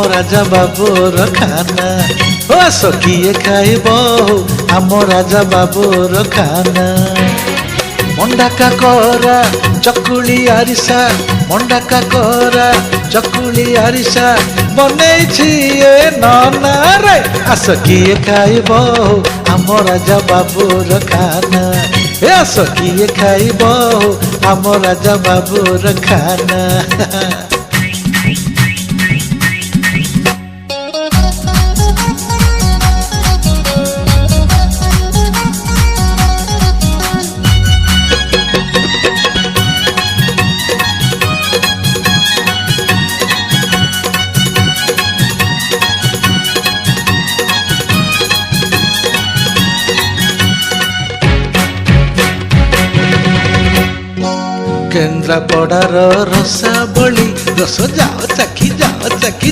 राजा बाबूर खाना ओ सखिए खाइब आम राजा बाबूर खाना मंडा काकरा चकुली आरिसा मंडा काकरा चकुली आरिसा बनैछि ए नना रे आस किए खाइब आम राजा बाबूर खाना ए आस किए खाइब आम राजा बाबूर खाना केन्द्रापड़ार रसा बली रस जाओ चाखी